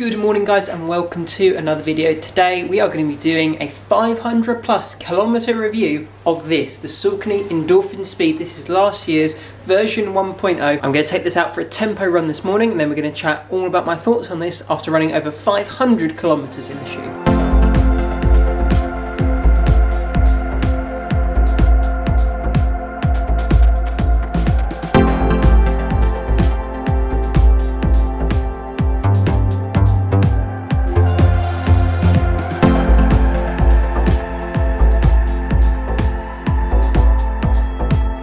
Good morning guys and welcome to another video. Today we are going to be doing a 500 plus kilometer review of the Saucony Endorphin Speed. This is last year's version 1.0. I'm going to take this out for a tempo run this morning and then we're going to chat all about my thoughts on this after running over 500 kilometers in the shoe.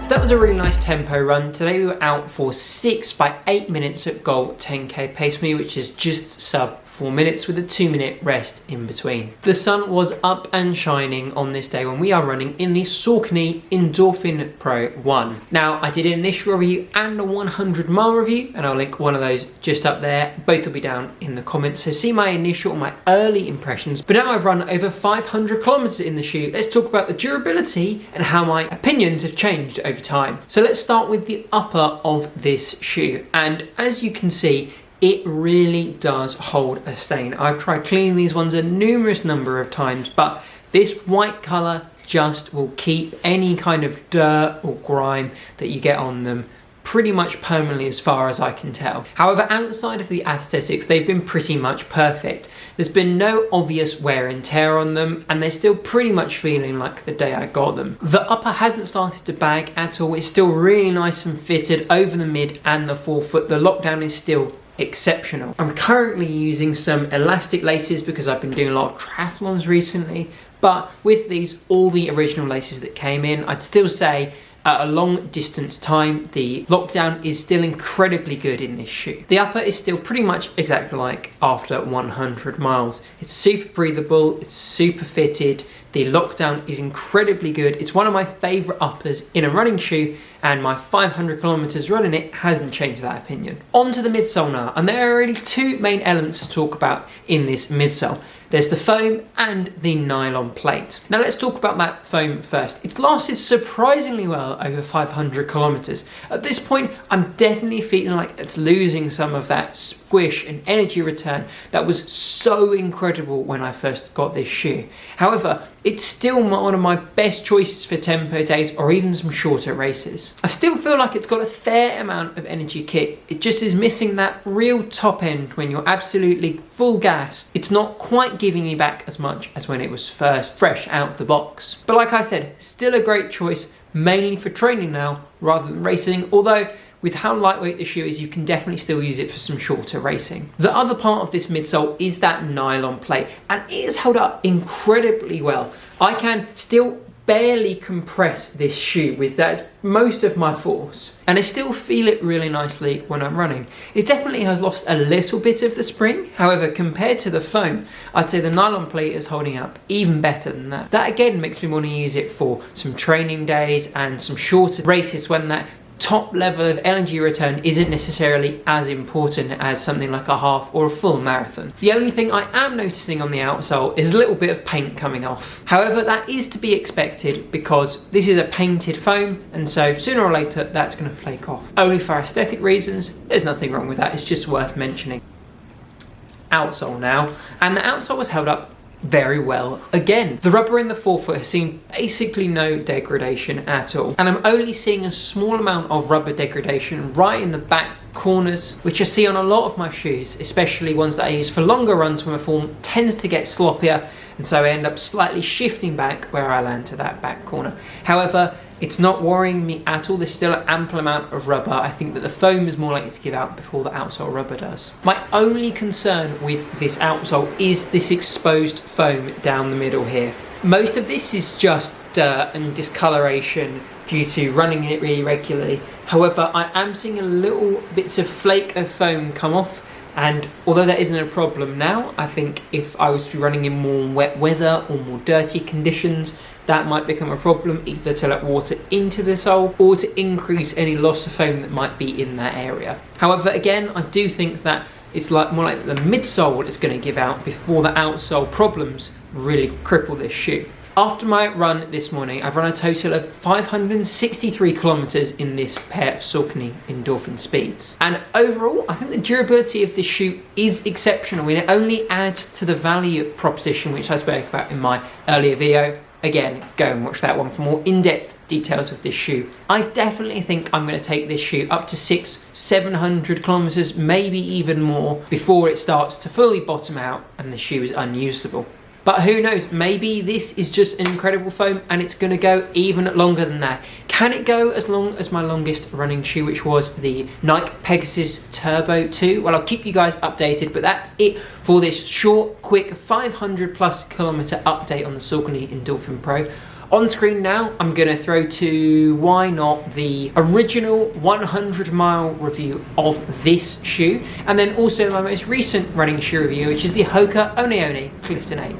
That was a really nice tempo run. Today we were out for 6 by 8 minutes at goal 10k pace me, which is just sub 4 minutes with a 2-minute rest in between. The sun was up and shining on this day when we are running in the Saucony Endorphin Pro 1. Now I did an initial review and a 100 mile review and I'll link one of those just up there. Both will be down in the comments, so see my initial, my early impressions. But now I've run over 500 kilometers in the shoe. Let's talk about the durability and how my opinions have changed over time. So let's start with the upper of this shoe, and as you can see, it really does hold a stain. I've tried cleaning these ones a numerous number of times, but this white color just will keep any kind of dirt or grime that you get on them pretty much permanently as far as I can tell. However, outside of the aesthetics, they've been pretty much perfect. There's been no obvious wear and tear on them, and they're still pretty much feeling like the day I got them. The upper hasn't started to bag at all. It's still really nice and fitted over the mid and the forefoot. The lockdown is still exceptional. I'm currently using some elastic laces because I've been doing a lot of triathlons recently, but with these, all the original laces that came in, I'd still say at a long distance time, the lockdown is still incredibly good in this shoe. The upper is still pretty much exactly like after 100 miles. It's super breathable, it's super fitted, the lockdown is incredibly good. It's one of my favorite uppers in a running shoe, and my 500 kilometers running it hasn't changed that opinion. On to the midsole now, and there are really two main elements to talk about in this midsole. There's the foam and the nylon plate. Now let's talk about that foam first. It's lasted surprisingly well over 500 kilometers. At this point, I'm definitely feeling like it's losing some of that squish and energy return that was so incredible when I first got this shoe. However, it's still one of my best choices for tempo days or even some shorter races. I still feel like it's got a fair amount of energy kick. It just is missing that real top end when you're absolutely full gas. It's not quite giving me back as much as when it was first fresh out of the box. But like I said, still a great choice, mainly for training now rather than racing, although with how lightweight the shoe is, you can definitely still use it for some shorter racing. The other part of this midsole is that nylon plate, and it has held up incredibly well. I can still barely compress this shoe with that most of my force, and I still feel it really nicely when I'm running. It definitely has lost a little bit of the spring. However, compared to the foam, I'd say the nylon plate is holding up even better than that. That again makes me want to use it for some training days and some shorter races when that top level of energy return isn't necessarily as important as something like a half or a full marathon. The only thing I am noticing on the outsole is a little bit of paint coming off. However, that is to be expected because this is a painted foam, and so sooner or later that's going to flake off. Only for aesthetic reasons, there's nothing wrong with that, it's just worth mentioning. Outsole now, and the outsole was held up very well again. The rubber in the forefoot has seen basically no degradation at all, and I'm only seeing a small amount of rubber degradation right in the back corners, which I see on a lot of my shoes, especially ones that I use for longer runs when my form tends to get sloppier, and so I end up slightly shifting back where I land to that back corner. However, it's not worrying me at all. There's still an ample amount of rubber. I think that the foam is more likely to give out before the outsole rubber does. My only concern with this outsole is this exposed foam down the middle here. Most of this is just dirt and discoloration due to running it really regularly. However, I am seeing a little bits of flake of foam come off, and although that isn't a problem now, I think if I was to be running in more wet weather or more dirty conditions, that might become a problem, either to let water into the sole or to increase any loss of foam that might be in that area. However, again, I do think that it's more like the midsole is going to give out before the outsole problems really cripple this shoe. After my run this morning, I've run a total of 563 kilometers in this pair of Saucony Endorphin Speeds. And overall, I think the durability of this shoe is exceptional, and it only adds to the value proposition, which I spoke about in my earlier video. Again, go and watch that one for more in-depth details of this shoe. I definitely think I'm going to take this shoe up to 600-700 kilometers, maybe even more, before it starts to fully bottom out and the shoe is unusable. But who knows, maybe this is just an incredible foam and it's going to go even longer than that. Can it go as long as my longest running shoe, which was the Nike Pegasus Turbo 2? Well, I'll keep you guys updated, but that's it for this short, quick 500+ kilometer update on the Saucony Endorphin Pro. On screen now, I'm going to throw to, why not, the original 100-mile review of this shoe, and then also my most recent running shoe review, which is the Hoka One One Clifton 8.